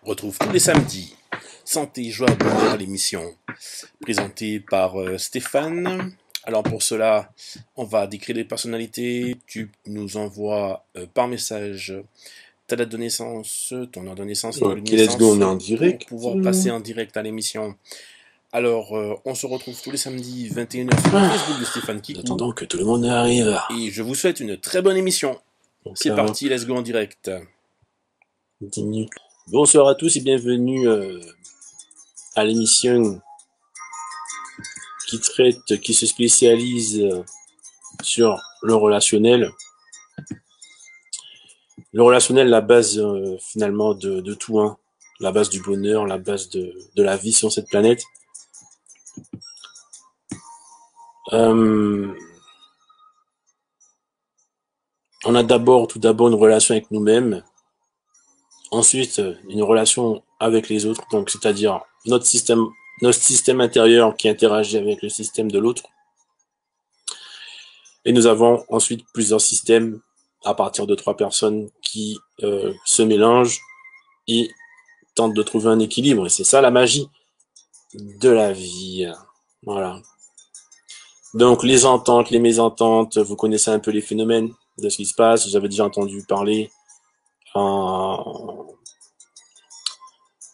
retrouve tous les samedis. Santé, joie, bonheur, l'émission présentée par Stéphane. Alors pour cela, on va décrire les personnalités. Tu nous envoies par message ta date de naissance, ton heure de naissance, ton lieu de Ok, let's go, on naissance est en pour direct. pouvoir passer en direct à l'émission. Alors, on se retrouve tous les samedis 21h sur le Facebook de Stéphane En Kikou. attendant que tout le monde arrive. Et je vous souhaite une très bonne émission. Donc C'est là, parti, let's go en direct. 10 minutes. Bonsoir à tous et bienvenue à l'émission qui se spécialise sur le relationnel. Le relationnel, la base finalement de tout, hein. La base du bonheur, la base de la vie sur cette planète. Euh, on a tout d'abord une relation avec nous-mêmes. Ensuite, une relation avec les autres, donc c'est-à-dire notre système intérieur qui interagit avec le système de l'autre. Et nous avons ensuite plusieurs systèmes à partir de 3 personnes qui se mélangent et tentent de trouver un équilibre. Et c'est ça la magie de la vie. Voilà. Donc les ententes, les mésententes, vous connaissez un peu les phénomènes de ce qui se passe. Vous avez déjà entendu parler en,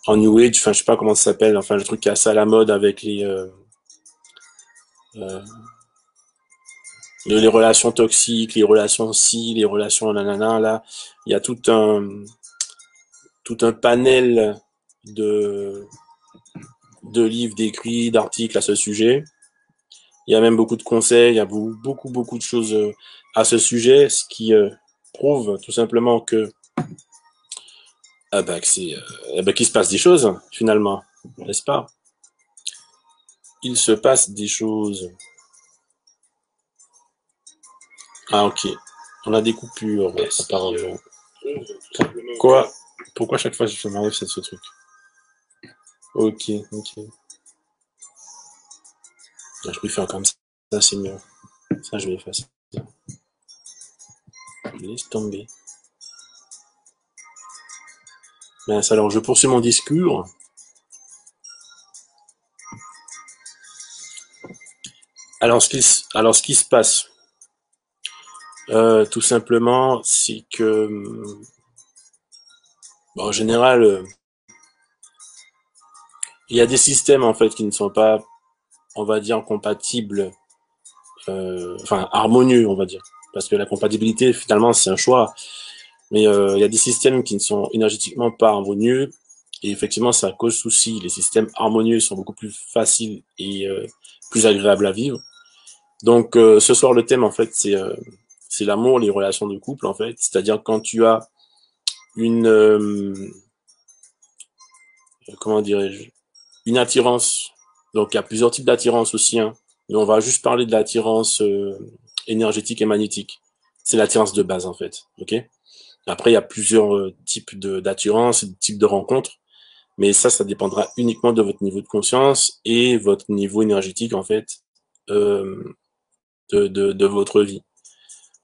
en New Age, enfin je sais pas comment ça s'appelle, enfin le truc qui est assez à la mode avec euh, les relations toxiques, les relations ci, les relations nanana, là, il y a tout un panel de, de livres, d'écrits, d'articles à ce sujet. Il y a même beaucoup de conseils, il y a beaucoup de choses à ce sujet, ce qui prouve tout simplement que, qu'il se passe des choses, finalement, n'est-ce pas? Il se passe des choses. Ah, ok. On a des coupures, apparemment. Quoi? Pourquoi chaque fois je m'arrive ce truc? Ok, ok. Je préfère comme ça, c'est mieux. Ça, je vais effacer. Je laisse tomber. Mince, alors je poursuis mon discours. Alors, ce qui se passe, tout simplement, c'est que, en général, il y a des systèmes en fait qui ne sont pas, on va dire, compatibles, enfin harmonieux, on va dire, parce que la compatibilité, finalement, c'est un choix. Mais il y a des systèmes qui ne sont énergétiquement pas harmonieux, et effectivement, ça cause souci. Les systèmes harmonieux sont beaucoup plus faciles et plus agréables à vivre. Donc, ce soir, le thème, en fait, c'est l'amour, les relations de couple, en fait. C'est-à-dire quand tu as une, comment dirais-je, une attirance. Donc, il y a plusieurs types d'attirance aussi, hein. Mais on va juste parler de l'attirance énergétique et magnétique. C'est l'attirance de base, en fait. OK? Après, il y a plusieurs types d'attirance, de types de rencontres. Mais ça dépendra uniquement de votre niveau de conscience et votre niveau énergétique, en fait, euh, de votre vie.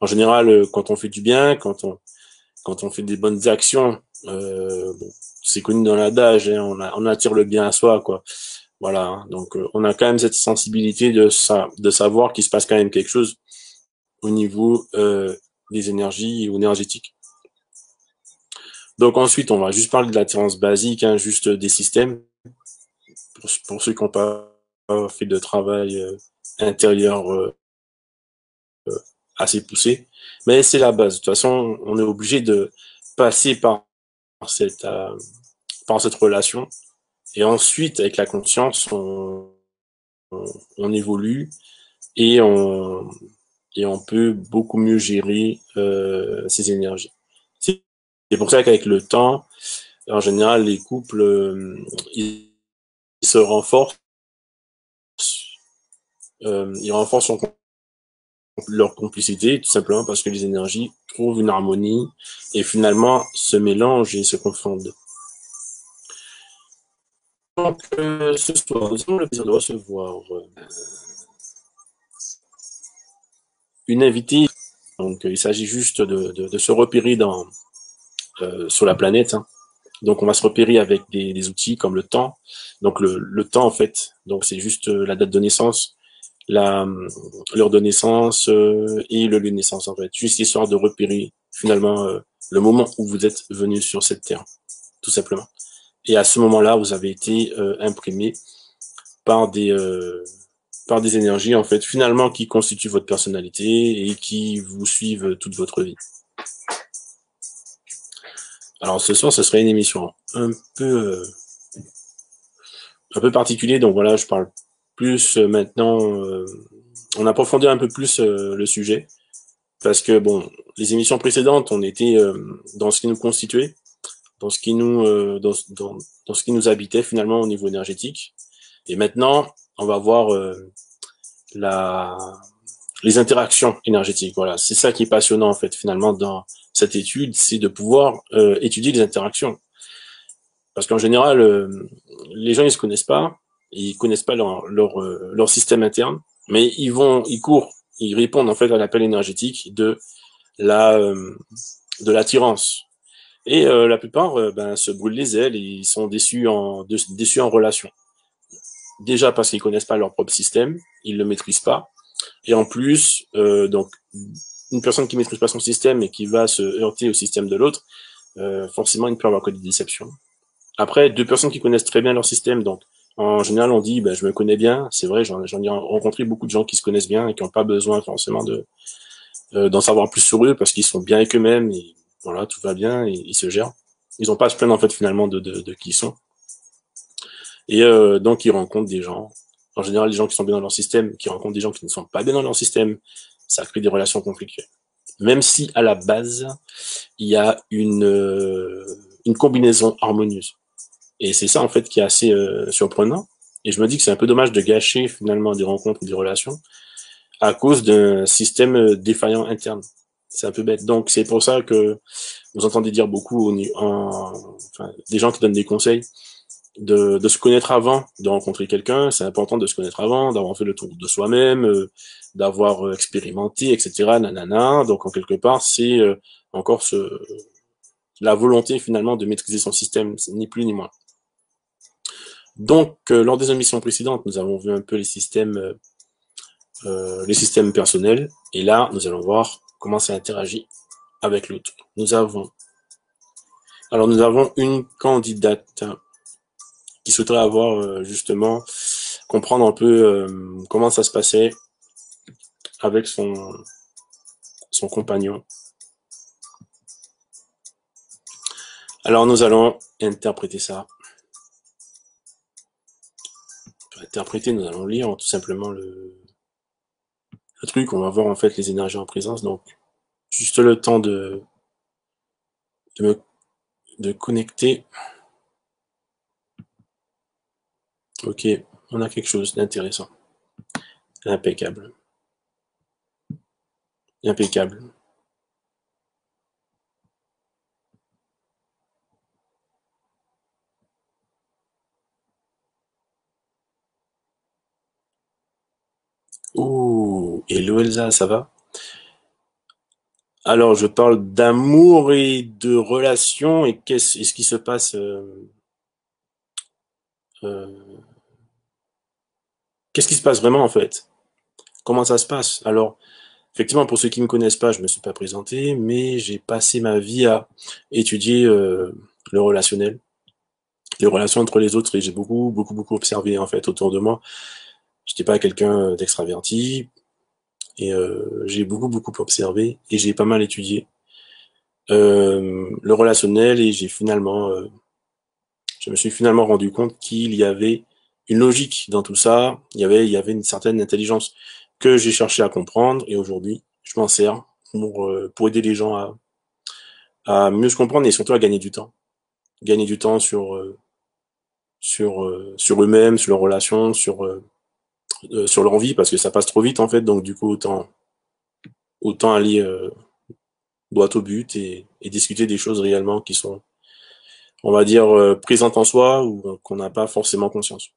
En général, quand on fait du bien, quand on fait des bonnes actions, bon, c'est connu dans l'adage, hein, on attire le bien à soi, quoi. Voilà, hein. Donc on a quand même cette sensibilité de savoir qu'il se passe quand même quelque chose au niveau des énergies ou énergétiques. Donc ensuite, on va juste parler de l'attirance basique, hein, juste des systèmes, pour ceux qui n'ont pas fait de travail intérieur assez poussé. Mais c'est la base. De toute façon, on est obligé de passer cette, euh, par cette relation. Et ensuite, avec la conscience, on évolue et et on peut beaucoup mieux gérer ses énergies. C'est pour ça qu'avec le temps, en général, les couples, ils se renforcent, ils renforcent leur complicité, tout simplement parce que les énergies trouvent une harmonie et finalement se mélangent et se confondent. Donc, ce soir, nous avons le plaisir de recevoir une invitée. Donc, il s'agit juste de se repérer sur la planète, hein. Donc on va se repérer avec des outils comme le temps. Donc le temps en fait, donc c'est juste la date de naissance, la l'heure de naissance et le lieu de naissance en fait, juste histoire de repérer finalement le moment où vous êtes venu sur cette terre, tout simplement. Et à ce moment-là, vous avez été imprimé par par des énergies en fait finalement qui constituent votre personnalité et qui vous suivent toute votre vie. Alors ce soir, ce serait une émission un peu particulier, donc voilà, je parle plus maintenant, on approfondit un peu plus le sujet, parce que bon, les émissions précédentes, on était dans ce qui nous constituait, dans ce qui nous, dans ce qui nous habitait finalement au niveau énergétique, et maintenant, on va voir la, les interactions énergétiques. Voilà, c'est ça qui est passionnant en fait finalement dans cette étude, c'est de pouvoir étudier les interactions. Parce qu'en général, les gens ils se connaissent pas, ils connaissent pas leur système interne, mais ils courent, ils répondent en fait à l'appel énergétique la de l'attirance. Et la plupart ben, se brûlent les ailes et ils sont déçus en relation. Déjà parce qu'ils connaissent pas leur propre système, ils le maîtrisent pas, et en plus donc une personne qui maîtrise pas son système et qui va se heurter au système de l'autre, forcément il peut avoir que des déceptions. Après, deux personnes qui connaissent très bien leur système, donc en général on dit ben, je me connais bien, c'est vrai, j'en ai rencontré beaucoup de gens qui se connaissent bien et qui n'ont pas besoin forcément d'en savoir plus sur eux parce qu'ils sont bien avec eux-mêmes et voilà, tout va bien et ils se gèrent. Ils n'ont pas à se plaindre en fait finalement de qui ils sont. Et donc ils rencontrent des gens, en général les gens qui sont bien dans leur système, qui rencontrent des gens qui ne sont pas bien dans leur système, ça crée des relations conflictuelles. Même si à la base, il y a une combinaison harmonieuse. Et c'est ça en fait qui est assez surprenant. Et je me dis que c'est un peu dommage de gâcher finalement des rencontres ou des relations à cause d'un système défaillant interne. C'est un peu bête. Donc c'est pour ça que vous entendez dire beaucoup enfin, des gens qui donnent des conseils de se connaître avant de rencontrer quelqu'un. C'est important de se connaître avant, d'avoir fait le tour de soi-même, d'avoir expérimenté, etc. Nanana. Donc en quelque part, c'est encore la volonté finalement de maîtriser son système, ni plus ni moins. Donc, lors des émissions précédentes, nous avons vu un peu les systèmes personnels, et là, nous allons voir comment ça interagit avec l'autre. Nous avons une candidate qui souhaiterait avoir justement comprendre un peu comment ça se passait avec son compagnon. Alors, nous allons interpréter ça. Pour interpréter, nous allons lire tout simplement le truc. On va voir en fait les énergies en présence. Donc, juste le temps de connecter. Ok, on a quelque chose d'intéressant. Impeccable. Impeccable. Ouh, hello Elsa, ça va? Alors, je parle d'amour et de relations et ce qui se passe euh, qu'est-ce qui se passe vraiment en fait? Comment ça se passe? Alors, effectivement, pour ceux qui me connaissent pas, je me suis pas présenté, mais j'ai passé ma vie à étudier le relationnel, les relations entre les autres, et j'ai beaucoup observé en fait autour de moi. J'étais pas quelqu'un d'extraverti, et j'ai beaucoup observé et j'ai pas mal étudié le relationnel et je me suis finalement rendu compte qu'il y avait une logique dans tout ça, il y avait une certaine intelligence que j'ai cherché à comprendre et aujourd'hui je m'en sers pour aider les gens à mieux se comprendre et surtout à gagner du temps sur eux-mêmes, sur leurs relations, sur leur vie parce que ça passe trop vite en fait, donc du coup autant aller droit au but et discuter des choses réellement qui sont, on va dire, présentes en soi ou qu'on n'a pas forcément conscience.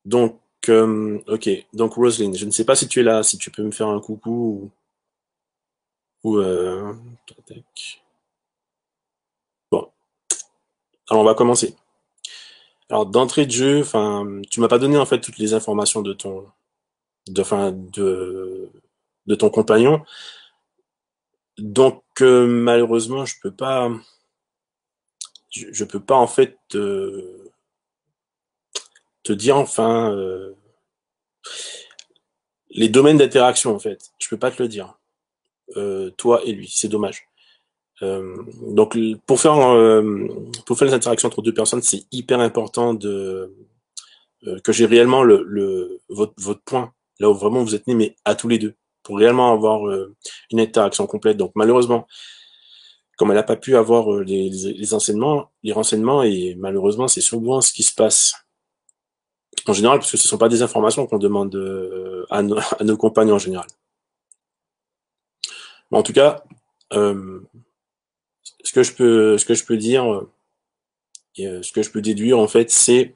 Donc, ok. Donc, Roselyne, je ne sais pas si tu es là, si tu peux me faire un coucou ou tac. Alors, on va commencer. Alors, d'entrée de jeu, enfin, tu m'as pas donné en fait toutes les informations enfin, de ton compagnon. Donc, malheureusement, je peux pas en fait te dire enfin les domaines d'interaction en fait. Je peux pas te le dire. Toi et lui, c'est dommage. Donc, pour faire les interactions entre deux personnes, c'est hyper important que j'ai réellement votre point, là où vraiment vous êtes nés, mais à tous les deux, pour réellement avoir une interaction complète. Donc malheureusement, comme elle n'a pas pu avoir les enseignements, les renseignements, et malheureusement c'est souvent ce qui se passe en général, parce que ce ne sont pas des informations qu'on demande à nos compagnons en général. Mais en tout cas, euh, ce que je peux dire, ce que je peux déduire en fait, c'est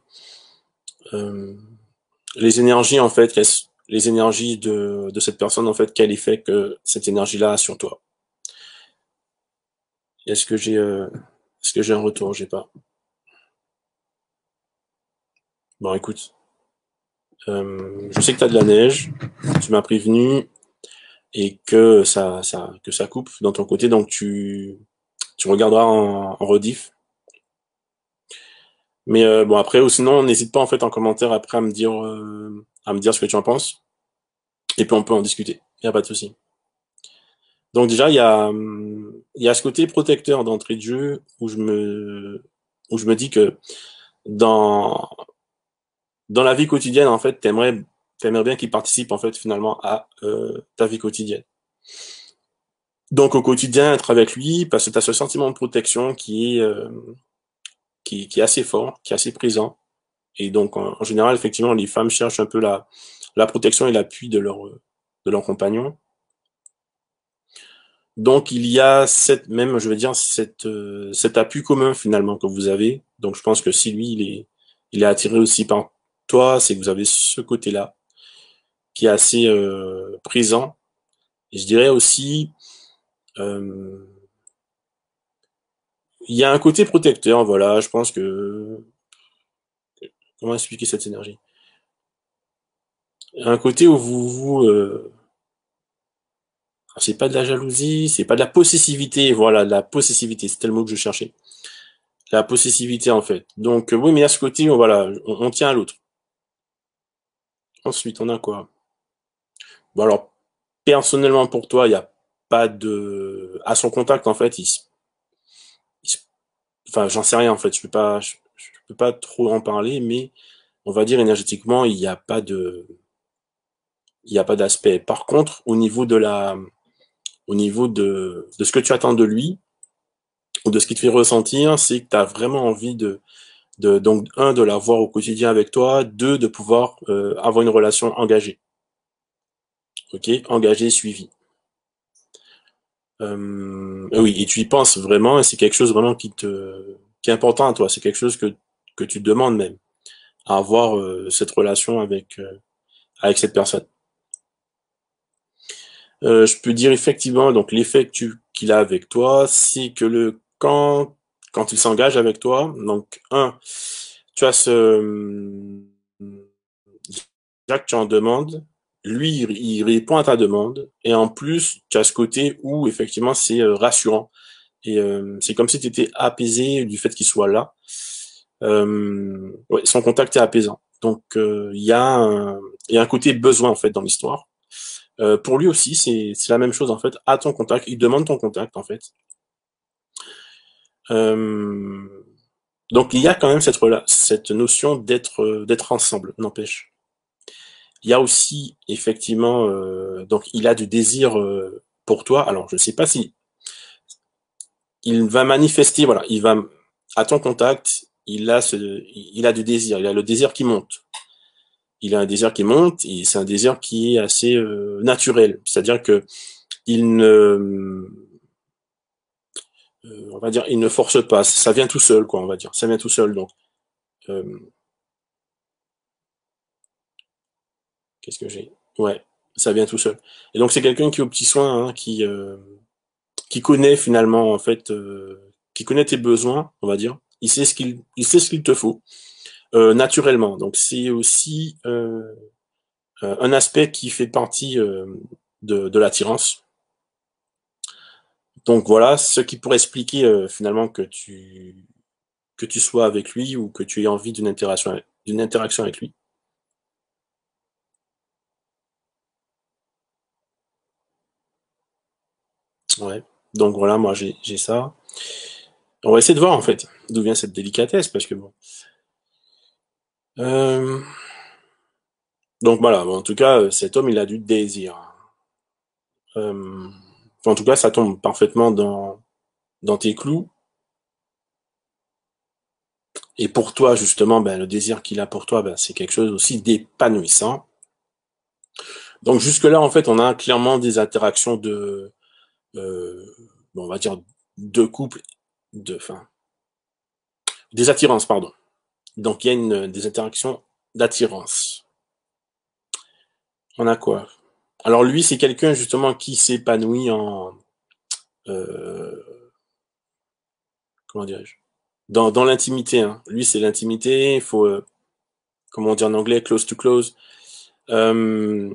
euh, les énergies en fait, les énergies de cette personne en fait, quel effet que cette énergie-là a sur toi. Est-ce que j'ai un retour? J'ai pas. Bon, écoute, je sais que t'as de la neige, tu m'as prévenu et que ça coupe dans ton côté, donc tu regarderas en rediff. Mais bon après ou sinon n'hésite pas en fait en commentaire après à me dire ce que tu en penses et puis on peut en discuter. Y a pas de souci. Donc déjà il y a ce côté protecteur d'entrée de jeu où je me dis que dans dans la vie quotidienne, en fait, t'aimerais bien qu'il participe, en fait, finalement, à ta vie quotidienne. Donc, au quotidien, être avec lui, parce que t'as ce sentiment de protection qui est assez fort, qui est assez présent. Et donc, en général, effectivement, les femmes cherchent un peu la protection et l'appui de leur compagnon. Donc, il y a je veux dire, cet appui commun, finalement, que vous avez. Donc, je pense que si lui, il est attiré aussi par toi, c'est que vous avez ce côté-là qui est assez présent. Et je dirais aussi, euh, il y a un côté protecteur, voilà, je pense que... Comment expliquer cette énergie? Un côté où c'est pas de la jalousie, c'est pas de la possessivité, voilà, de la possessivité, c'était le mot que je cherchais. La possessivité, en fait. Donc, oui, mais à ce côté, voilà, on tient à l'autre. Ensuite, on a quoi? Bon, alors, personnellement, pour toi, il n'y a pas de... À son contact, en fait, il se- enfin, j'en sais rien, en fait, je peux pas trop en parler, mais on va dire énergétiquement, il n'y a pas d'aspect. Par contre, au niveau de ce que tu attends de lui, ou de ce qui te fait ressentir, c'est que tu as vraiment envie donc, un, de l'avoir au quotidien avec toi, deux, de pouvoir avoir une relation engagée. Ok, engagée, suivie. Oui, et tu y penses vraiment, et c'est quelque chose vraiment qui est important à toi. C'est quelque chose que tu demandes même, à avoir cette relation avec cette personne. Je peux dire effectivement, donc l'effet qu'il a avec toi, c'est que quand il s'engage avec toi, donc tu as déjà que tu en demandes, lui il répond à ta demande, et en plus tu as ce côté où effectivement c'est rassurant et c'est comme si tu étais apaisé du fait qu'il soit là. Ouais, son contact est apaisant. Donc il y a un côté besoin en fait dans l'histoire. Pour lui aussi, c'est la même chose en fait. À ton contact, il demande ton contact en fait. Euh, donc il y a quand même cette notion d'être ensemble, n'empêche. Il y a aussi effectivement donc il a du désir pour toi. Alors je sais pas si il va manifester, voilà, il va à ton contact, il a du désir, il a le désir qui monte. Il a un désir qui monte et c'est un désir qui est assez naturel. C'est-à-dire que il ne on va dire, il ne force pas. Ça vient tout seul, quoi, on va dire. Ça vient tout seul. Donc, euh, qu'est-ce que j'ai? Ouais, ça vient tout seul. Et donc, c'est quelqu'un qui est au petit soin, hein, qui connaît finalement, en fait, qui connaît tes besoins, on va dire. il sait ce qu'il te faut naturellement. Donc c'est aussi un aspect qui fait partie de l'attirance. Donc voilà, ce qui pourrait expliquer finalement que tu sois avec lui ou que tu aies envie d'une interaction avec lui. Ouais. Donc voilà, moi j'ai ça. On va essayer de voir en fait d'où vient cette délicatesse parce que bon. Euh, donc voilà, bon, en tout cas, cet homme il a du désir. Euh, en tout cas, ça tombe parfaitement dans tes clous. Et pour toi, justement, ben, le désir qu'il a pour toi, ben, c'est quelque chose aussi d'épanouissant. Donc jusque-là, en fait, on a clairement des interactions euh, bon, on va dire, de couple, enfin, des attirances, pardon. Donc il y a des interactions d'attirance. On a quoi? Alors lui, c'est quelqu'un justement qui s'épanouit euh, comment dirais-je, dans l'intimité. Hein. Lui, c'est l'intimité. Il faut, comment on dit en anglais, close to close. Euh,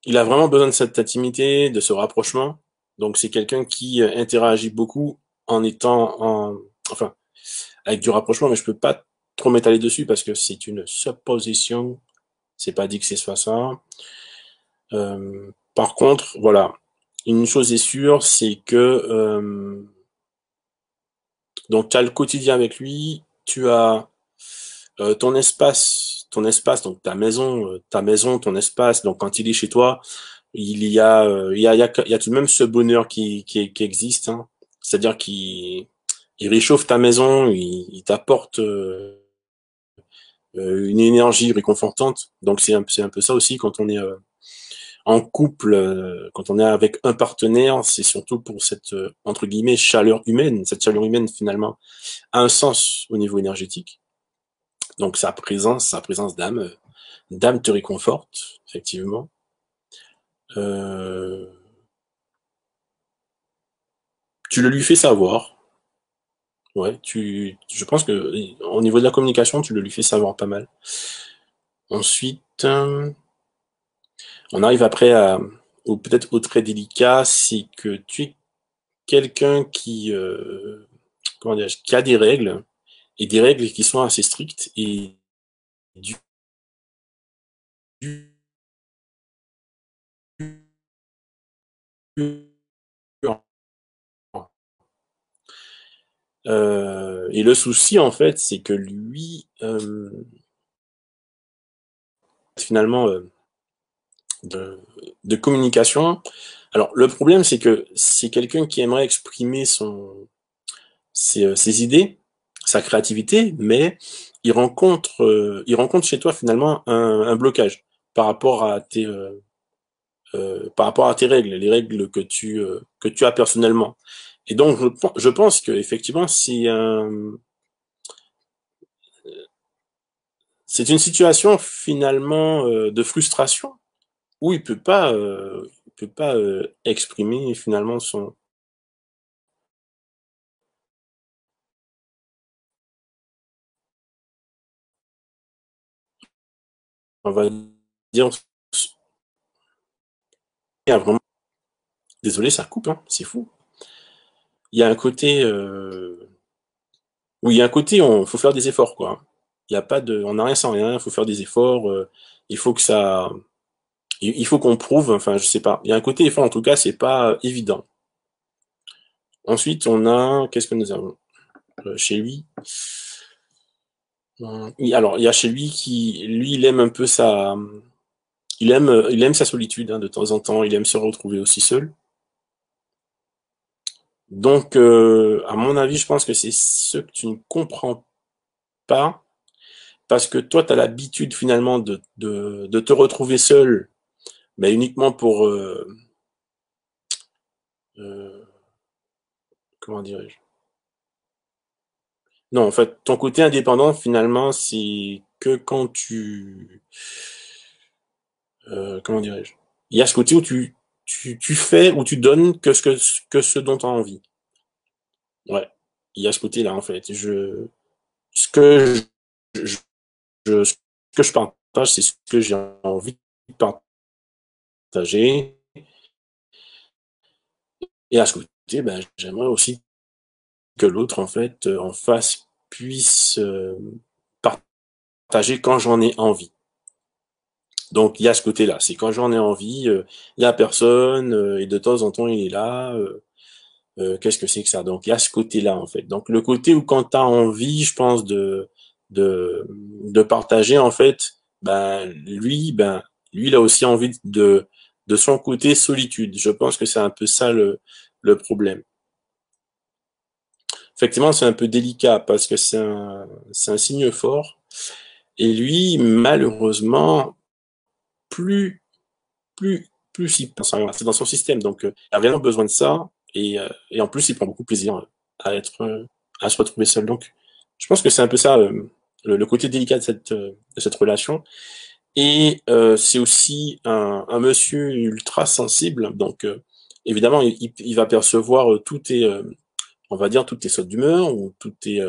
il a vraiment besoin de cette intimité, de ce rapprochement. Donc c'est quelqu'un qui interagit beaucoup en étant enfin, avec du rapprochement, mais je peux pas trop m'étaler dessus parce que c'est une supposition. C'est pas dit que c'est soit ça. Par contre, voilà, une chose est sûre, c'est que donc tu as le quotidien avec lui, tu as ton espace, donc ta maison, ton espace. Donc quand il est chez toi, il y a tout de même ce bonheur qui existe. Hein. C'est-à-dire qu'il réchauffe ta maison, il t'apporte une énergie réconfortante. Donc c'est un peu ça aussi quand on est en couple, quand on est avec un partenaire, c'est surtout pour cette entre guillemets chaleur humaine. Cette chaleur humaine finalement a un sens au niveau énergétique. Donc sa présence d'âme te réconforte effectivement. Euh, tu le lui fais savoir. Ouais, je pense que au niveau de la communication, tu le lui fais savoir pas mal. Ensuite, on arrive après ou peut-être au très délicat, c'est que tu es quelqu'un comment dire, qui a des règles et des règles qui sont assez strictes et dures. Et le souci en fait, c'est que lui, finalement, de, de communication. Alors le problème, c'est que c'est quelqu'un qui aimerait exprimer ses idées, sa créativité, mais il rencontre chez toi finalement un blocage par rapport à par rapport à tes règles, les règles que tu as personnellement. Et donc, je pense que effectivement, c'est une situation finalement de frustration où il peut pas exprimer finalement on va dire, il y a vraiment, désolé, ça coupe, hein, c'est fou. Il y a un côté, oui, il y a un côté, faut faire des efforts, quoi. Il y a pas de, on n'a rien sans rien, il faut faire des efforts, il faut que ça, il faut qu'on prouve, enfin, je sais pas. Il y a un côté effort, en tout cas, c'est pas évident. Ensuite, on a, qu'est-ce que nous avons chez lui? Oui, alors, il y a chez lui lui, il aime un peu il aime sa solitude, hein, de temps en temps. Il aime se retrouver aussi seul. Donc, à mon avis, je pense que c'est ce que tu ne comprends pas, parce que toi, tu as l'habitude finalement de te retrouver seul, mais uniquement pour, euh, comment dirais-je? Non, en fait, ton côté indépendant, finalement, c'est que quand comment dirais-je? Il y a ce côté où tu fais, ou tu donnes que ce dont tu as envie. Ouais. Il y a ce côté-là, en fait. ce que ce que je partage, c'est ce que j'ai envie de partager. Et à ce côté, ben, j'aimerais aussi que l'autre, en fait, en face, puisse partager quand j'en ai envie. Donc il y a ce côté-là, c'est quand j'en ai envie, il y a personne, et de temps en temps il est là. Qu'est-ce que c'est que ça? Donc il y a ce côté-là en fait. Donc le côté où quand tu as envie, je pense de partager en fait, ben lui il a aussi envie de son côté solitude. Je pense que c'est un peu ça le problème. Effectivement, c'est un peu délicat parce que c'est un signe fort. Et lui, malheureusement, plus plus il pense, c'est dans son système, donc il a vraiment besoin de ça, et en plus il prend beaucoup plaisir à être à se retrouver seul. Donc je pense que c'est un peu ça, le côté délicat de cette relation. Et c'est aussi un monsieur ultra sensible, donc évidemment il va percevoir tout tes on va dire toutes tes sautes d'humeur, ou tout tes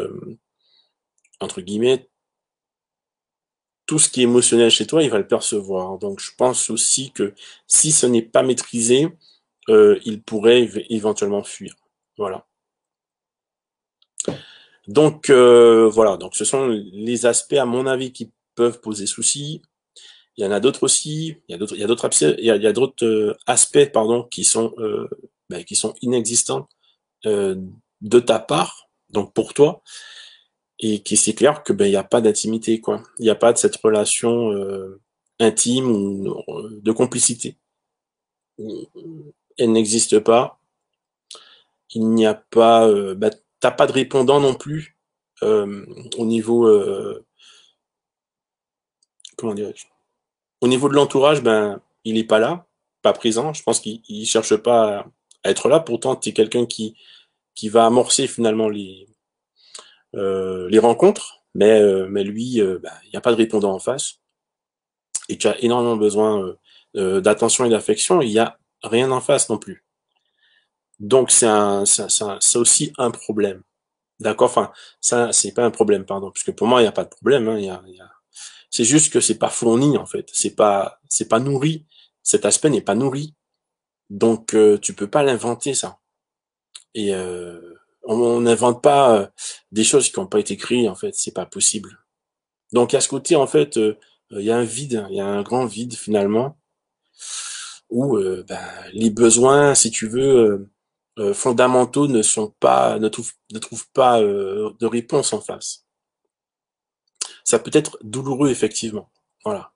entre guillemets tout ce qui est émotionnel chez toi, il va le percevoir. Donc je pense aussi que si ce n'est pas maîtrisé, il pourrait éventuellement fuir. Voilà. Donc voilà, donc ce sont les aspects à mon avis qui peuvent poser souci. Il y en a d'autres aussi, il y a d'autres aspects, il y a d'autres aspects pardon qui sont inexistants euh, de ta part, donc pour toi, et qui c'est clair que ben il y a pas d'intimité quoi. Il n'y a pas de cette relation intime ou de complicité. Elle n'existe pas. Il n'y a pas, t'as pas de répondant non plus au niveau, comment dirais-je, au niveau de l'entourage, ben il est pas là, pas présent. Je pense qu'il cherche pas à être là. Pourtant, tu es quelqu'un qui va amorcer finalement les rencontres, mais lui, il n'y a pas de répondant en face, et tu as énormément besoin d'attention et d'affection. Il y a rien en face non plus. Donc c'est aussi un problème. D'accord, enfin, ça, c'est pas un problème, pardon, puisque pour moi, il n'y a pas de problème, hein, c'est juste que c'est pas fourni, en fait. C'est pas nourri. Cet aspect n'est pas nourri. Donc, tu peux pas l'inventer, ça. Et, on n'invente pas des choses qui n'ont pas été créées, en fait. C'est pas possible. Donc, à ce côté, en fait, il y a un vide, il y a un grand vide, finalement, où, les besoins, si tu veux, fondamentaux ne trouvent pas de réponse en face. Ça peut être douloureux, effectivement. Voilà.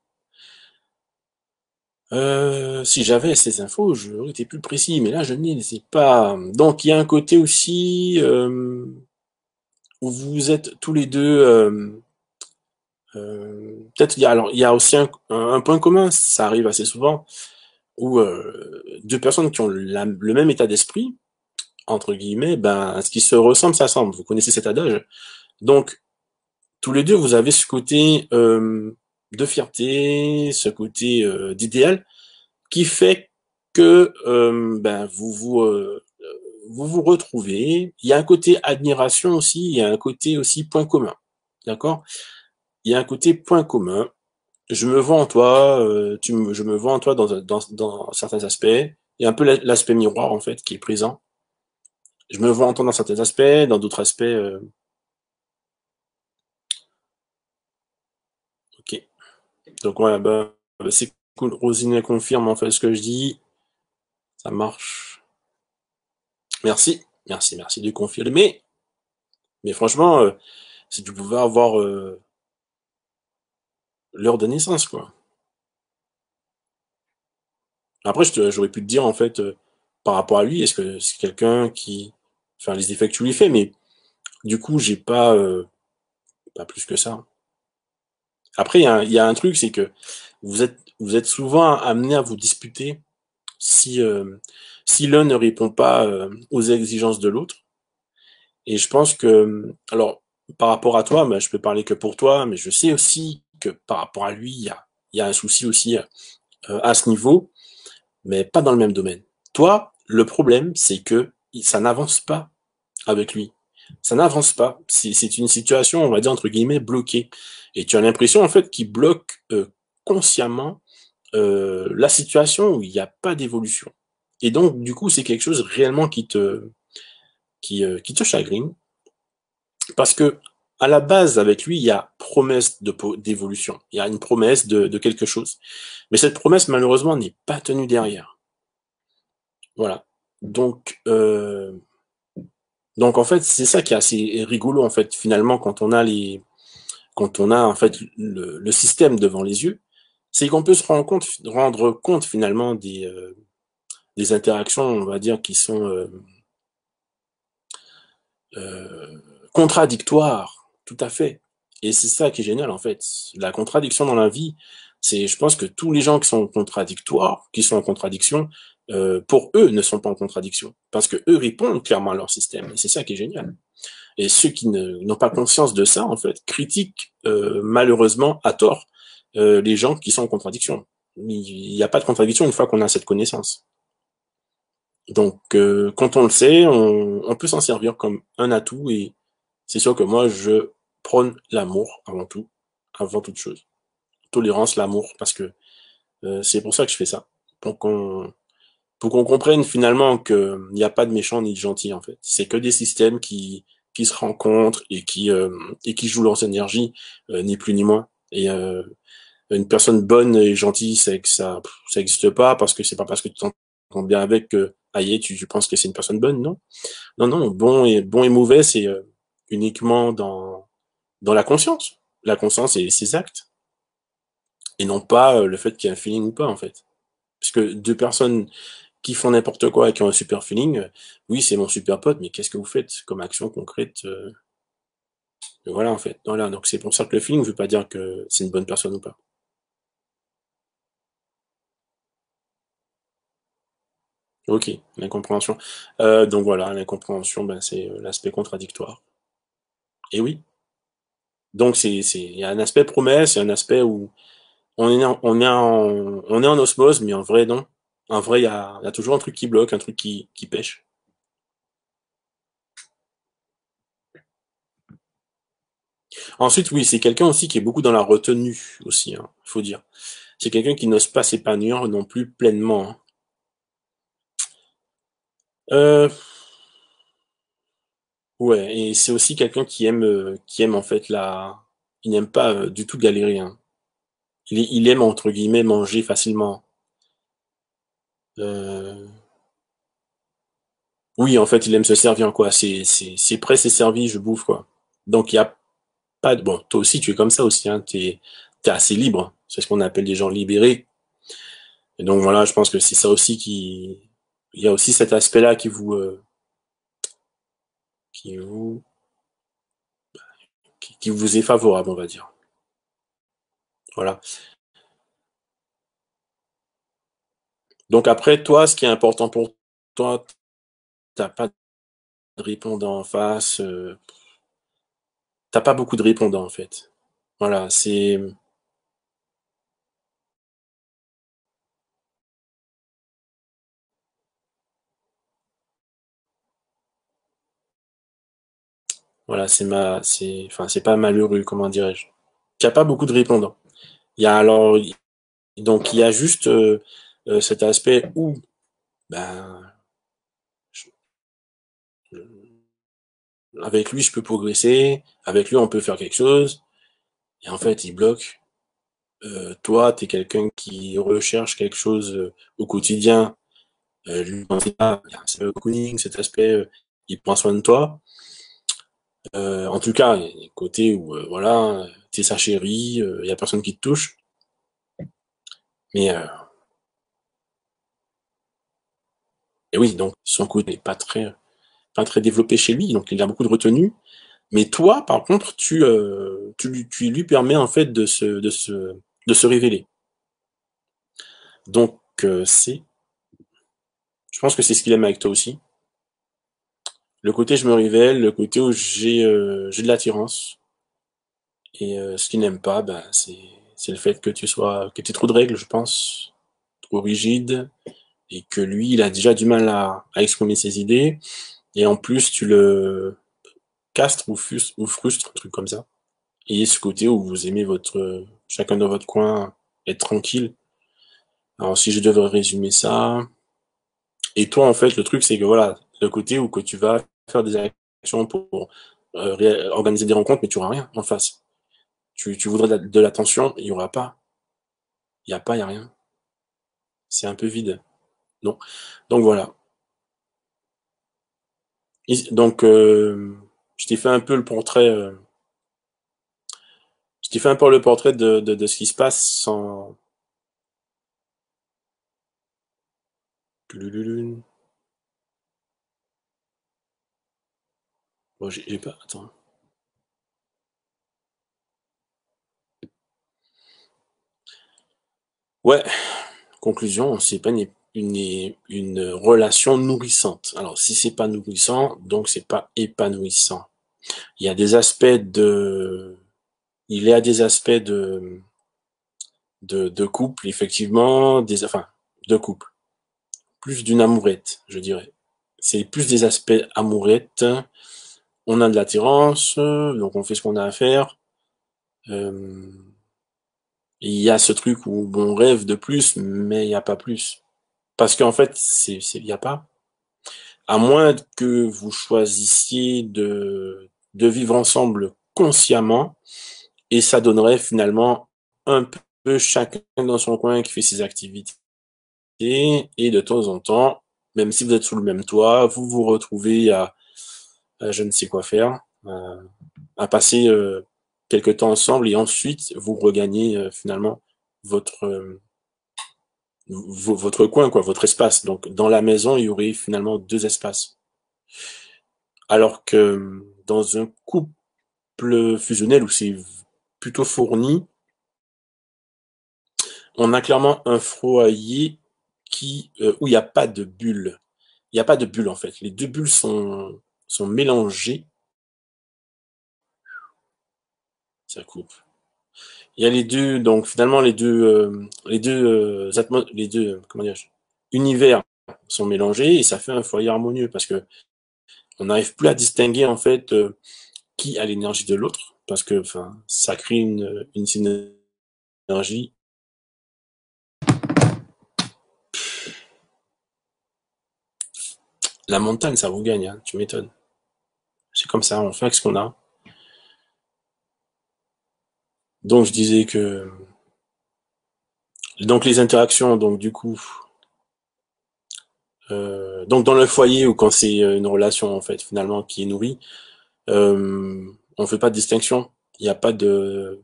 Si j'avais ces infos, j'aurais été plus précis, mais là, je ne les ai pas. Donc, il y a un côté aussi où vous êtes tous les deux. Peut-être, alors, il y a aussi un point commun, ça arrive assez souvent, où deux personnes qui ont le même état d'esprit, entre guillemets, ben, ce qui se ressemble, ça semble. Vous connaissez cet adage. Donc, tous les deux, vous avez ce côté de fierté, ce côté d'idéal, qui fait que vous vous retrouvez. Il y a un côté admiration aussi, il y a un côté aussi point commun. D'accord? Il y a un côté point commun. Je me vois en toi, je me vois en toi dans certains aspects. Il y a un peu l'aspect miroir en fait qui est présent. Je me vois en toi dans certains aspects, dans d'autres aspects. Ok. Donc ouais, c'est cool. Rosine confirme en fait ce que je dis. Ça marche. Merci, merci de confirmer. Mais franchement, si tu pouvais avoir l'heure de naissance, quoi. Après, j'aurais pu te dire, en fait, par rapport à lui, est-ce que c'est quelqu'un qui... Enfin, les effets que tu lui fais, mais du coup, j'ai pas plus que ça. Après, il y a un truc, c'est que vous êtes souvent amené à vous disputer si, si l'un ne répond pas aux exigences de l'autre. Et je pense que, alors, par rapport à toi, je peux parler que pour toi, mais je sais aussi que par rapport à lui, il y a un souci aussi à ce niveau, mais pas dans le même domaine. Toi, le problème, c'est que ça n'avance pas avec lui. ça n'avance pas. C'est une situation, on va dire, entre guillemets, bloquée. Et tu as l'impression, en fait, qu'il bloque consciemment la situation où il n'y a pas d'évolution. Et donc, du coup, c'est quelque chose réellement qui te chagrine. Parce que, à la base, avec lui, il y a promesse d'évolution. Il y a une promesse de quelque chose. Mais cette promesse, malheureusement, n'est pas tenue derrière. Voilà. Donc, donc en fait, c'est ça qui est assez rigolo, en fait, finalement, quand on a en fait le système devant les yeux, c'est qu'on peut se rendre compte finalement des interactions, on va dire, qui sont euh, contradictoires, tout à fait. Et c'est ça qui est génial en fait. La contradiction dans la vie, c'est, je pense que tous les gens qui sont contradictoires, qui sont en contradiction, pour eux ne sont pas en contradiction, parce que eux répondent clairement à leur système. Et c'est ça qui est génial. Et ceux qui n'ont pas conscience de ça, en fait, critiquent malheureusement à tort les gens qui sont en contradiction. Il n'y a pas de contradiction une fois qu'on a cette connaissance. Donc, quand on le sait, on peut s'en servir comme un atout. Et c'est sûr que moi, je prône l'amour avant toute chose. Tolérance, l'amour, parce que c'est pour ça que je fais ça. Pour qu'on comprenne finalement qu'il n'y a pas de méchant ni de gentil, en fait. C'est que des systèmes qui se rencontrent et qui jouent leurs énergies, ni plus ni moins. Et une personne bonne et gentille, c'est que ça existe pas, parce que c'est pas parce que tu t'entends bien avec que, aïe, tu penses que c'est une personne bonne, non? Non, non, bon et mauvais, c'est uniquement dans la conscience. La conscience et ses actes. Et non pas le fait qu'il y ait un feeling ou pas, en fait. Parce que deux personnes qui font n'importe quoi et qui ont un super feeling, oui, c'est mon super pote, mais qu'est-ce que vous faites comme action concrète voilà, en fait. Voilà, donc c'est pour ça que le feeling ne veut pas dire que c'est une bonne personne ou pas. Ok, l'incompréhension. Donc voilà, l'incompréhension, ben, c'est l'aspect contradictoire. Et oui, donc il y a un aspect promesse, il y a un aspect où on est en osmose, mais en vrai, non. En vrai, il y a toujours un truc qui bloque, un truc qui pêche. Ensuite, oui, c'est quelqu'un aussi qui est beaucoup dans la retenue aussi, hein, faut dire. C'est quelqu'un qui n'ose pas s'épanouir non plus pleinement, hein. Euh, ouais, et c'est aussi quelqu'un qui aime en fait il n'aime pas du tout galérer, hein. Il aime entre guillemets manger facilement. Euh, oui, en fait, il aime se servir quoi. C'est prêt, c'est servi, je bouffe quoi. Donc il y a pas de bon. Toi aussi, tu es comme ça aussi, hein. T'es assez libre. C'est ce qu'on appelle des gens libérés. Et donc voilà, je pense que c'est ça aussi il y a aussi cet aspect-là qui vous, qui vous est favorable, on va dire. Voilà. Donc après, toi, ce qui est important pour toi, t'as pas de répondant en face, t'as pas beaucoup de répondants en fait. Voilà, voilà, enfin, c'est pas malheureux, comment dirais-je. Il y a pas beaucoup de répondants. Il y a alors, donc il y a juste cet aspect où, ben, je- avec lui je peux progresser, avec lui on peut faire quelque chose, et en fait il bloque. Toi, t'es quelqu'un qui recherche quelque chose au quotidien. Lui, on sait pas, il y a cet aspect cocooning, cet aspect, il prend soin de toi. En tout cas, il y a des côtés où, voilà, t'es sa chérie, il y a personne qui te touche. Mais, et oui, donc, son côté n'est pas très développé chez lui, donc il a beaucoup de retenue. Mais toi, par contre, tu lui permets, en fait, de se révéler. Donc, je pense que c'est ce qu'il aime avec toi aussi. Le côté je me révèle, le côté où j'ai de l'attirance. Et ce qu'il n'aime pas, ben, c'est le fait que que tu aies trop de règles, je pense, trop rigide, et que lui, il a déjà du mal à exprimer ses idées, et en plus, castre ou frustre, un truc comme ça. Et ce côté où vous aimez chacun dans votre coin, être tranquille. Alors, si je devrais résumer ça, et toi, en fait, le truc, c'est que voilà, le côté où que tu vas faire des actions pour organiser des rencontres, mais tu n'auras rien en face. Tu voudrais de l'attention, il n'y aura pas. Il n'y a pas, il n'y a rien. C'est un peu vide. Non. Donc voilà. Donc, je t'ai fait un peu le portrait, je t'ai fait un peu le portrait de ce qui se passe sans... Bon, j'ai pas... Attends. Ouais, conclusion, c'est pas une relation nourrissante. Alors, si c'est pas nourrissant, donc c'est pas épanouissant. Il y a des aspects de... Il y a des aspects de couple, effectivement, enfin, de couple. Plus d'une amourette, je dirais. C'est plus des aspects amourettes. On a de l'attirance, donc on fait ce qu'on a à faire. Euh, il y a ce truc où on rêve de plus, mais il n'y a pas plus. Parce qu'en fait, il n'y a pas. À moins que vous choisissiez de vivre ensemble consciemment, et ça donnerait finalement un peu chacun dans son coin qui fait ses activités, et de temps en temps, même si vous êtes sous le même toit, vous vous retrouvez à je ne sais quoi faire, à passer quelque temps ensemble, et ensuite vous regagnez finalement votre votre coin, quoi, votre espace. Donc dans la maison, il y aurait finalement deux espaces. Alors que dans un couple fusionnel où c'est plutôt fourni, on a clairement un foyer où il n'y a pas de bulle. Il n'y a pas de bulle en fait. Les deux bulles sont mélangées. Ça coupe. Il y a les deux, donc finalement les deux, comment dire, univers sont mélangés et ça fait un foyer harmonieux parce que on n'arrive plus à distinguer en fait qui a l'énergie de l'autre parce que enfin ça crée une synergie. La montagne, ça vous gagne, hein, tu m'étonnes. C'est comme ça, on fait avec ce qu'on a. Donc je disais que donc les interactions, donc du coup, donc dans le foyer ou quand c'est une relation en fait finalement qui est nourrie, on fait pas de distinction. Il n'y a pas de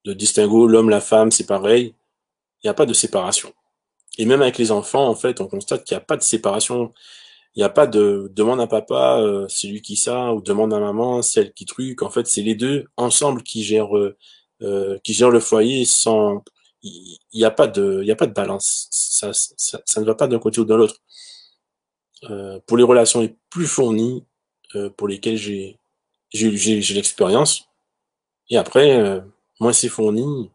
distinguo, l'homme, la femme, c'est pareil. Il n'y a pas de séparation. Et même avec les enfants, en fait, on constate qu'il n'y a pas de séparation. Il n'y a pas de demande à papa, c'est lui qui ça, ou demande à maman, c'est elle qui truc. En fait, c'est les deux ensemble qui gèrent le foyer sans, il n'y a pas il y a pas de balance. Ça ne va pas d'un côté ou de l'autre. Pour les relations les plus fournies, pour lesquelles j'ai l'expérience, et après, moins c'est fourni,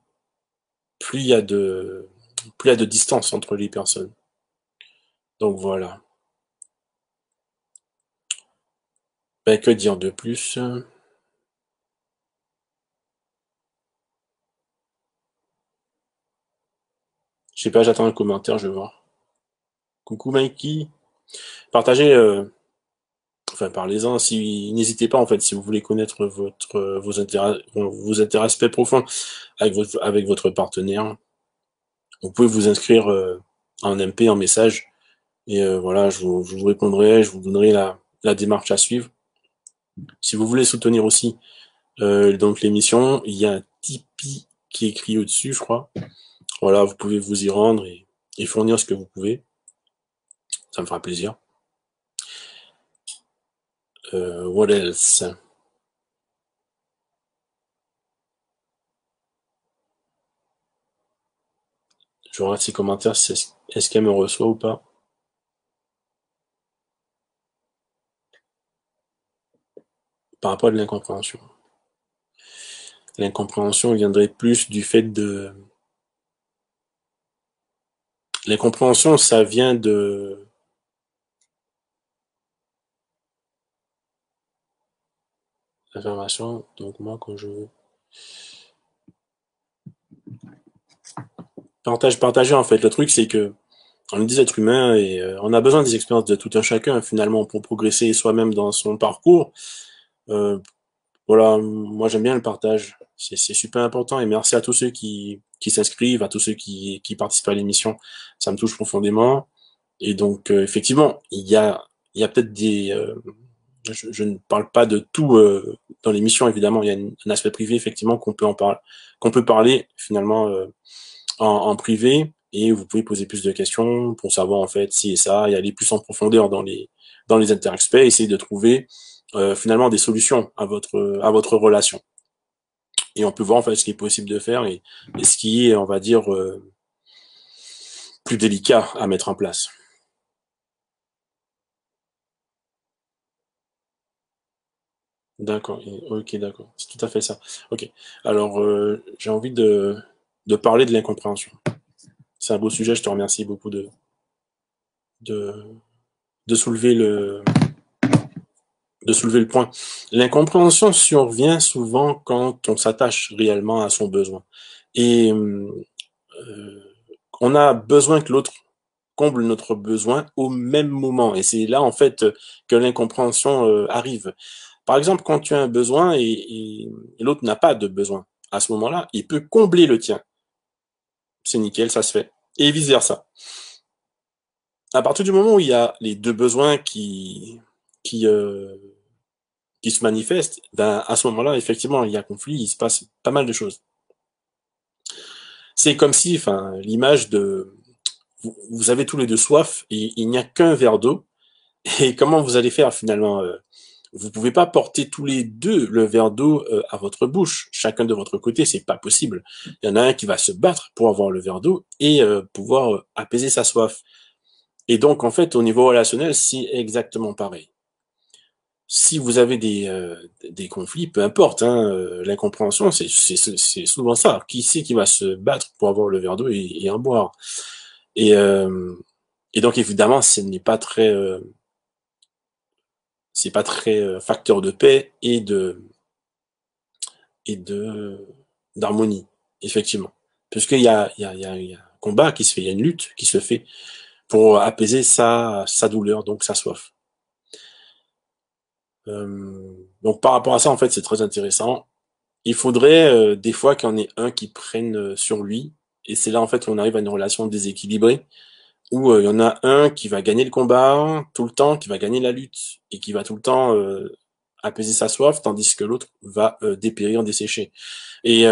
plus il y a plus il y a de distance entre les personnes. Donc voilà. Ben, que dire de plus? Je sais pas, j'attends un commentaire, je vais voir. Coucou Mikey. Partagez, enfin parlez-en, si n'hésitez pas en fait, si vous voulez connaître vos intérêts aspects profonds avec votre partenaire, vous pouvez vous inscrire en MP, en message, et voilà, je vous répondrai, je vous donnerai la démarche à suivre. Si vous voulez soutenir aussi donc l'émission, il y a un Tipeee qui est écrit au-dessus, je crois. Voilà, vous pouvez vous y rendre et fournir ce que vous pouvez. Ça me fera plaisir. What else? Je regarde ses commentaires, est-ce qu'elle me reçoit ou pas? Par rapport à de l'incompréhension. L'incompréhension viendrait plus du fait de... L'incompréhension, ça vient de... Affirmation, donc moi, quand je veux partager, en fait, le truc, c'est que on est des êtres humains et on a besoin des expériences de tout un chacun, finalement, pour progresser soi-même dans son parcours. Euh, voilà, moi, j'aime bien le partage. C'est super important et merci à tous ceux qui s'inscrivent, à tous ceux qui participent à l'émission. Ça me touche profondément. Et donc, effectivement, il y a peut-être je ne parle pas de tout dans l'émission, évidemment. Il y a un aspect privé, effectivement, qu'on peut parler finalement en privé, et vous pouvez poser plus de questions pour savoir en fait si et ça, et aller plus en profondeur dans les interaspects, essayer de trouver finalement des solutions à votre relation. Et on peut voir en fait ce qui est possible de faire et ce qui est, on va dire, plus délicat à mettre en place. D'accord, ok, d'accord, c'est tout à fait ça. Ok, alors j'ai envie de parler de l'incompréhension. C'est un beau sujet, je te remercie beaucoup de, de soulever de soulever le point. L'incompréhension survient souvent quand on s'attache réellement à son besoin. Et on a besoin que l'autre comble notre besoin au même moment. Et c'est là, en fait, que l'incompréhension arrive. Par exemple, quand tu as un besoin et l'autre n'a pas de besoin, à ce moment-là, il peut combler le tien. C'est nickel, ça se fait. Et vice-versa. À partir du moment où il y a les deux besoins qui, euh, qui se manifestent, ben, à ce moment-là, effectivement, il y a conflit, il se passe pas mal de choses. C'est comme si, enfin, l'image de, vous avez tous les deux soif et il n'y a qu'un verre d'eau. Et comment vous allez faire finalement vous pouvez pas porter tous les deux le verre d'eau à votre bouche, chacun de votre côté, c'est pas possible. Il y en a un qui va se battre pour avoir le verre d'eau et pouvoir apaiser sa soif. Et donc en fait, au niveau relationnel, c'est exactement pareil. Si vous avez des conflits, peu importe, hein, l'incompréhension, c'est souvent ça. Qui c'est qui va se battre pour avoir le verre d'eau et en boire? Et, euh, et donc évidemment, ce n'est pas très, c'est pas très facteur de paix et de d'harmonie, effectivement. Puisqu'il y a un combat qui se fait, il y a une lutte qui se fait pour apaiser sa douleur, donc sa soif. Donc par rapport à ça, en fait, c'est très intéressant. Il faudrait des fois qu'il y en ait un qui prenne sur lui, et c'est là en fait qu'on arrive à une relation déséquilibrée, où il y en a un qui va gagner le combat tout le temps, qui va gagner la lutte, et qui va tout le temps apaiser sa soif, tandis que l'autre va dépérir, dessécher. Et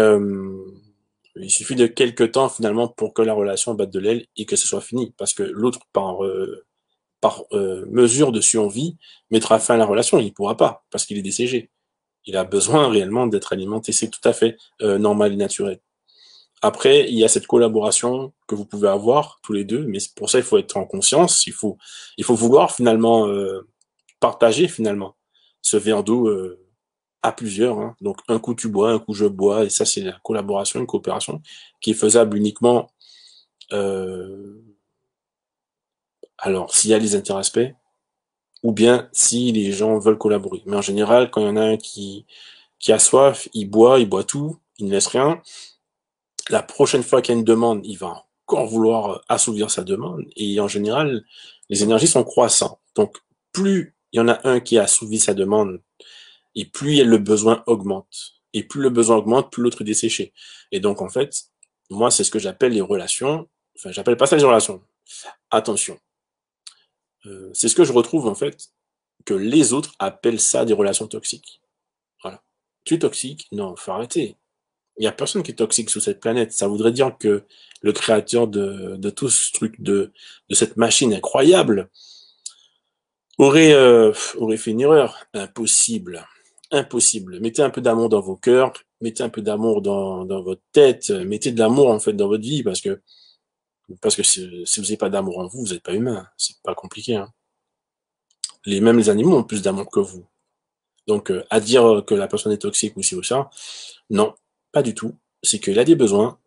il suffit de quelques temps finalement pour que la relation batte de l'aile et que ce soit fini, parce que l'autre, par mesure de survie, mettra fin à la relation. Il ne pourra pas, parce qu'il est DCG. Il a besoin réellement d'être alimenté. C'est tout à fait normal et naturel. Après, il y a cette collaboration que vous pouvez avoir tous les deux, mais pour ça, il faut être en conscience. Il faut vouloir finalement partager finalement ce verre d'eau à plusieurs, hein. Donc un coup tu bois, un coup je bois, et ça c'est la collaboration, une coopération qui est faisable uniquement euh, alors s'il y a les interaspects ou bien si les gens veulent collaborer. Mais en général, quand il y en a un qui a soif, il boit tout, il ne laisse rien. La prochaine fois qu'il y a une demande, il va encore vouloir assouvir sa demande. Et en général, les énergies sont croissantes. Donc plus il y en a un qui a assouvi sa demande, et plus le besoin augmente. Et plus le besoin augmente, plus l'autre est desséché. Et donc, en fait, moi, c'est ce que j'appelle les relations. Enfin, j'appelle pas ça les relations. Attention. C'est ce que je retrouve, en fait, que les autres appellent ça des relations toxiques. Voilà. Tu es toxique? Non, faut arrêter. Il n'y a personne qui est toxique sur cette planète. Ça voudrait dire que le créateur de tout ce truc, de cette machine incroyable, aurait fait une erreur. Impossible. Impossible. Mettez un peu d'amour dans vos cœurs, mettez un peu d'amour dans votre tête, mettez de l'amour en fait dans votre vie parce que si vous n'avez pas d'amour en vous, vous n'êtes pas humain. C'est pas compliqué, hein. Même les animaux ont plus d'amour que vous. Donc à dire que la personne est toxique ou ci ou ça, non, pas du tout. C'est qu'il a des besoins.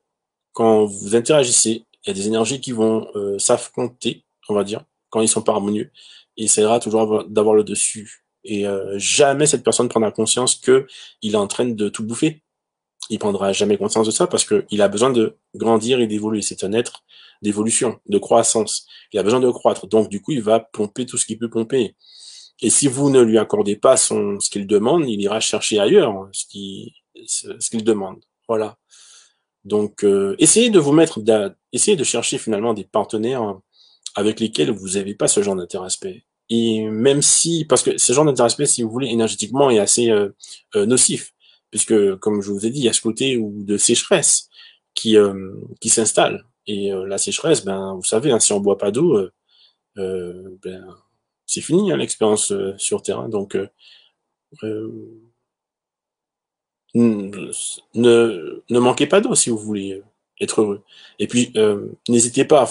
Quand vous interagissez, il y a des énergies qui vont s'affronter, on va dire, quand ils sont pas harmonieux. Et il essaiera toujours d'avoir le dessus. Et jamais cette personne prendra conscience que il est en train de tout bouffer. Il prendra jamais conscience de ça parce qu'il a besoin de grandir et d'évoluer. C'est un être d'évolution, de croissance. Il a besoin de croître. Donc, du coup, il va pomper tout ce qu'il peut pomper. Et si vous ne lui accordez pas ce qu'il demande, il ira chercher ailleurs ce qu'il demande. Voilà. Donc, essayez de vous mettre, essayez de chercher finalement des partenaires avec lesquels vous n'avez pas ce genre d'interrespect. Et même si, parce que ce genre d'interrespect, si vous voulez, énergétiquement, est assez nocif, puisque, comme je vous ai dit, il y a ce côté de sécheresse qui s'installe. Et la sécheresse, ben, vous savez, hein, si on boit pas d'eau, ben, c'est fini hein, l'expérience sur Terre. Donc, euh, ne manquez pas d'eau si vous voulez être heureux. Et puis, n'hésitez pas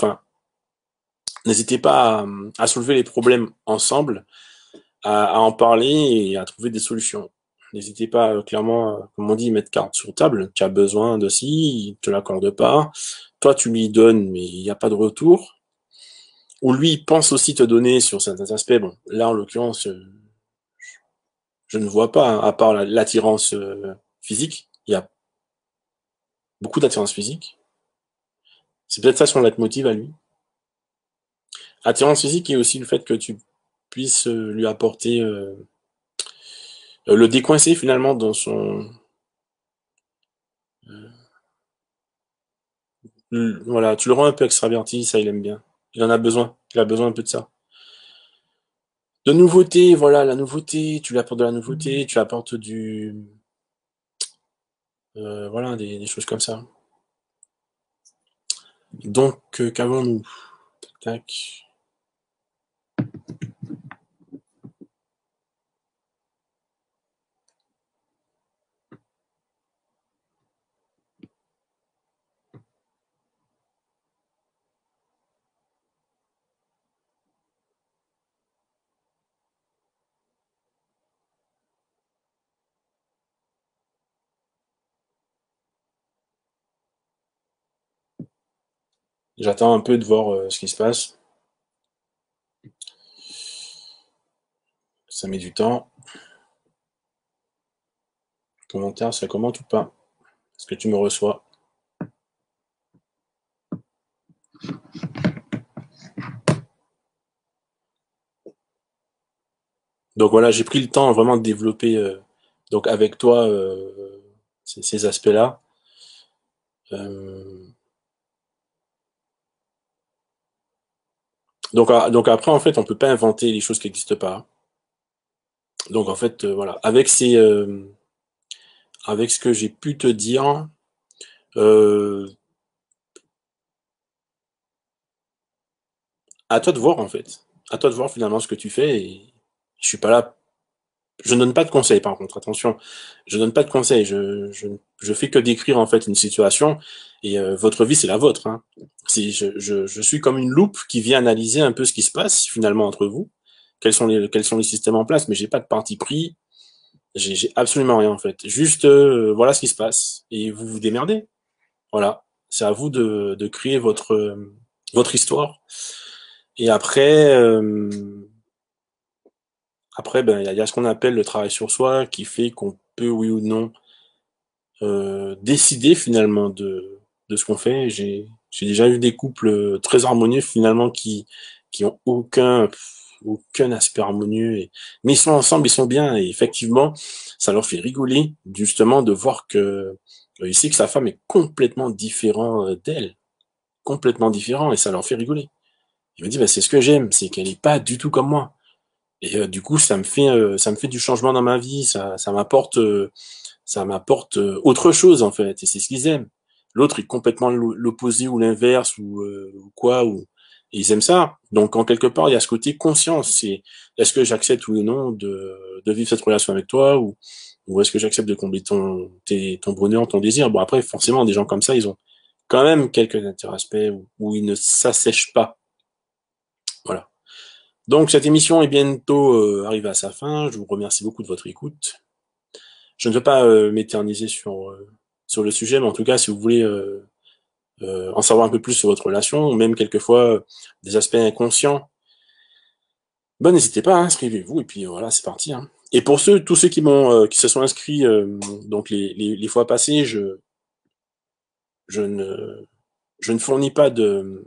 à soulever les problèmes ensemble, à en parler et à trouver des solutions. N'hésitez pas, clairement, comme on dit, mettre carte sur table. Tu as besoin de ci, il te l'accorde pas. Toi, tu lui donnes, mais il n'y a pas de retour. Ou lui, il pense aussi te donner sur certains aspects. Bon, là, en l'occurrence, je ne vois pas, hein, à part l'attirance physique. Il y a beaucoup d'attirance physique. C'est peut-être ça son leitmotiv à lui. Attirance physique et aussi le fait que tu puisses lui apporter le décoincer finalement dans son voilà, tu le rends un peu extraverti, ça il aime bien. Il en a besoin, il a besoin un peu de ça. De nouveauté, voilà, la nouveauté, tu lui apportes de la nouveauté, tu apportes voilà, des choses comme ça. Donc, qu'avons-nous? Tac. J'attends un peu de voir ce qui se passe. Ça met du temps. Commentaire, ça commente ou pas? Est-ce que tu me reçois? Donc voilà, j'ai pris le temps vraiment de développer donc avec toi ces aspects-là. Euh, donc après en fait on peut pas inventer les choses qui n'existent pas. Donc en fait voilà, avec ce que j'ai pu te dire, euh, à toi de voir en fait, à toi de voir finalement ce que tu fais. Et je suis pas là. Je ne donne pas de conseils, par contre, attention. Je donne pas de conseils. Je fais que décrire en fait une situation et votre vie c'est la vôtre. Hein. Je suis comme une loupe qui vient analyser un peu ce qui se passe finalement entre vous. Quels sont les systèmes en place, mais j'ai pas de parti pris. J'ai absolument rien en fait. Juste voilà ce qui se passe et vous vous démerdez. Voilà. C'est à vous de créer votre histoire. Et après, ben, il y a ce qu'on appelle le travail sur soi qui fait qu'on peut, oui ou non, décider finalement de ce qu'on fait. J'ai déjà eu des couples très harmonieux finalement qui ont aucun aspect harmonieux. Mais ils sont ensemble, ils sont bien. Et effectivement, ça leur fait rigoler justement de voir que il sait que sa femme est complètement différente d'elle. Complètement différent. Et ça leur fait rigoler. Il me dit, bah, c'est ce que j'aime, c'est qu'elle est pas du tout comme moi. Et du coup, ça me fait du changement dans ma vie, ça m'apporte autre chose en fait. Et c'est ce qu'ils aiment. L'autre est complètement l'opposé ou l'inverse ou quoi et ils aiment ça. Donc en quelque part, il y a ce côté conscience. C'est est-ce que j'accepte ou non de vivre cette relation avec toi ou est-ce que j'accepte de combler ton bonheur, ton désir. Bon après, forcément, des gens comme ça, ils ont quand même quelques interaspects où ils ne s'assèchent pas. Voilà. Donc cette émission est bientôt arrivée à sa fin. Je vous remercie beaucoup de votre écoute. Je ne veux pas m'éterniser sur le sujet, mais en tout cas, si vous voulez en savoir un peu plus sur votre relation, ou même quelquefois des aspects inconscients Ben, n'hésitez pas, hein, inscrivez-vous, et puis voilà, c'est parti. Hein. Et pour tous ceux qui se sont inscrits, donc les fois passées, je ne, je ne fournis pas de,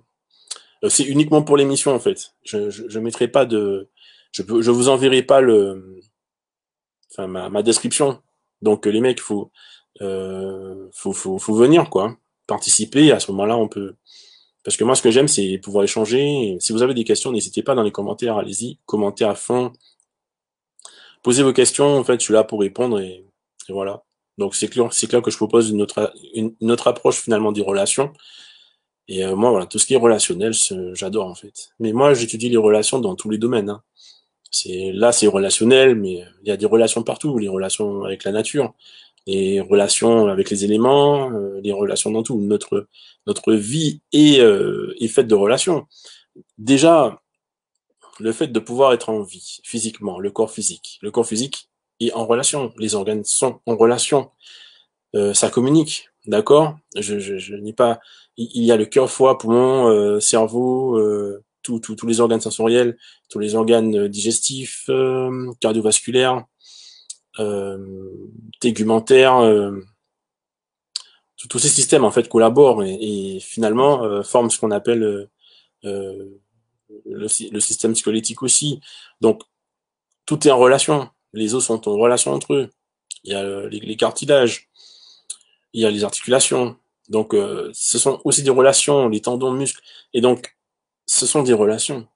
c'est uniquement pour l'émission en fait. Je mettrai pas de, je vous enverrai pas enfin ma description. Donc les mecs, faut venir quoi, participer. Et à ce moment-là, on peut. Parce que moi, ce que j'aime, c'est pouvoir échanger. Et si vous avez des questions, n'hésitez pas dans les commentaires. Allez-y, commentez à fond, posez vos questions. En fait, je suis là pour répondre et voilà. Donc c'est clair que je propose une autre approche finalement des relations. Et moi, voilà, tout ce qui est relationnel, j'adore en fait. Mais moi, j'étudie les relations dans tous les domaines. Hein. C'est relationnel, mais il y a des relations partout, les relations avec la nature, les relations avec les éléments, les relations dans tout. Notre vie est faite de relations. Déjà, le fait de pouvoir être en vie physiquement, le corps physique est en relation, les organes sont en relation, ça communique, d'accord? Je n'ai pas, il y a le cœur, foie, poumon, cerveau, tous les organes sensoriels, tous les organes digestifs, cardiovasculaires, euh, tégumentaires, tous ces systèmes en fait collaborent et finalement forment ce qu'on appelle le système squelettique aussi. Donc tout est en relation. Les os sont en relation entre eux. Il y a les cartilages, il y a les articulations. Donc ce sont aussi des relations, les tendons, muscles. Et donc ce sont des relations.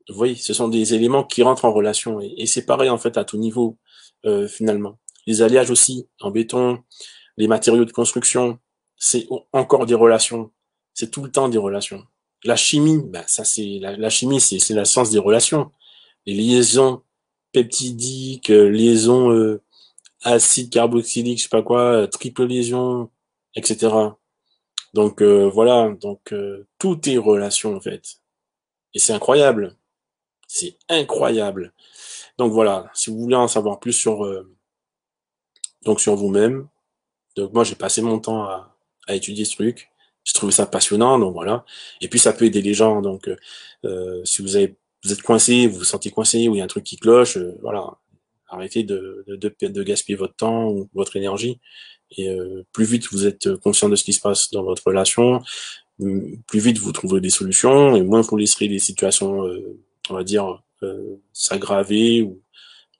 Vous voyez, ce sont des éléments qui rentrent en relation. Et c'est pareil en fait à tout niveau finalement. Les alliages aussi en béton, les matériaux de construction, c'est encore des relations. C'est tout le temps des relations. La chimie, ben ça c'est la chimie, c'est la science des relations. Les liaisons peptidiques, liaisons acide carboxylique, je sais pas quoi, triple liaison, etc. Donc voilà, donc tout est relation en fait. Et c'est incroyable. C'est incroyable. Donc voilà, si vous voulez en savoir plus sur vous-même, donc moi j'ai passé mon temps à étudier ce truc. J'ai trouvé ça passionnant, donc voilà. Et puis ça peut aider les gens. Donc si vous êtes coincé, vous vous sentez coincé, ou il y a un truc qui cloche, voilà. Arrêtez de gaspiller votre temps ou votre énergie. Et plus vite vous êtes conscient de ce qui se passe dans votre relation, plus vite vous trouverez des solutions, et moins vous laisserez les situations, on va dire, s'aggraver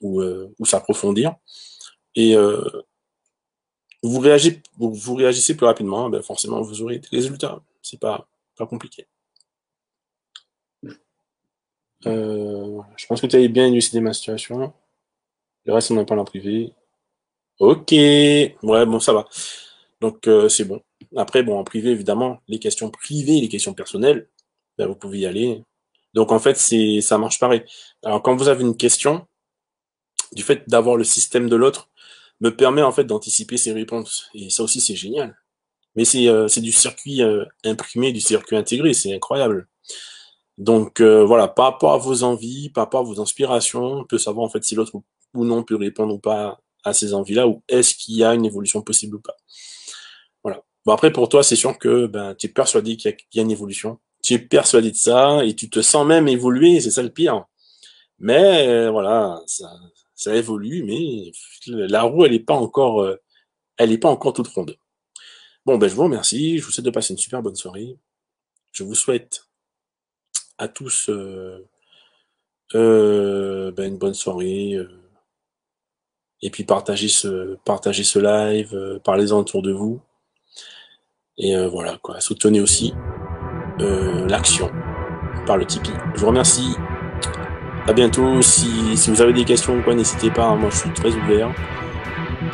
ou s'approfondir. Et vous réagissez plus rapidement, ben forcément vous aurez des résultats. C'est pas compliqué. Je pense que tu avais bien élucidé ma situation. Le reste, on en parle en privé. Ok, ouais, bon, ça va. Donc, c'est bon. Après, bon, en privé, évidemment, les questions privées, les questions personnelles, ben, vous pouvez y aller. Donc, en fait, ça marche pareil. Alors, quand vous avez une question, du fait d'avoir le système de l'autre, me permet, en fait, d'anticiper ses réponses. Et ça aussi, c'est génial. Mais c'est du circuit imprimé, du circuit intégré, c'est incroyable. Donc voilà, par rapport à vos envies, par rapport à vos inspirations, on peut savoir en fait si l'autre ou non peut répondre ou pas à ces envies-là, ou est-ce qu'il y a une évolution possible ou pas. Voilà. Bon après pour toi, c'est sûr que ben tu es persuadé qu'il y a une évolution. Tu es persuadé de ça et tu te sens même évoluer, c'est ça le pire. Mais voilà, ça évolue, mais la roue elle est pas encore toute ronde. Bon ben je vous remercie, je vous souhaite de passer une super bonne soirée. Je vous souhaite à tous ben, une bonne soirée. Et puis partagez ce live, parlez-en autour de vous. Et voilà, quoi. Soutenez aussi l'action par le Tipeee. Je vous remercie. À bientôt. Si vous avez des questions ou quoi, n'hésitez pas. Hein, moi, je suis très ouvert.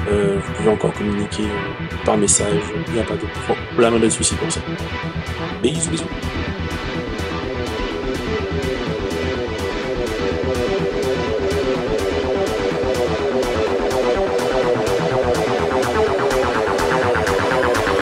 Vous pouvez encore communiquer par message. Il n'y a pas de problème, de soucis pour ça. Bisous, bisous.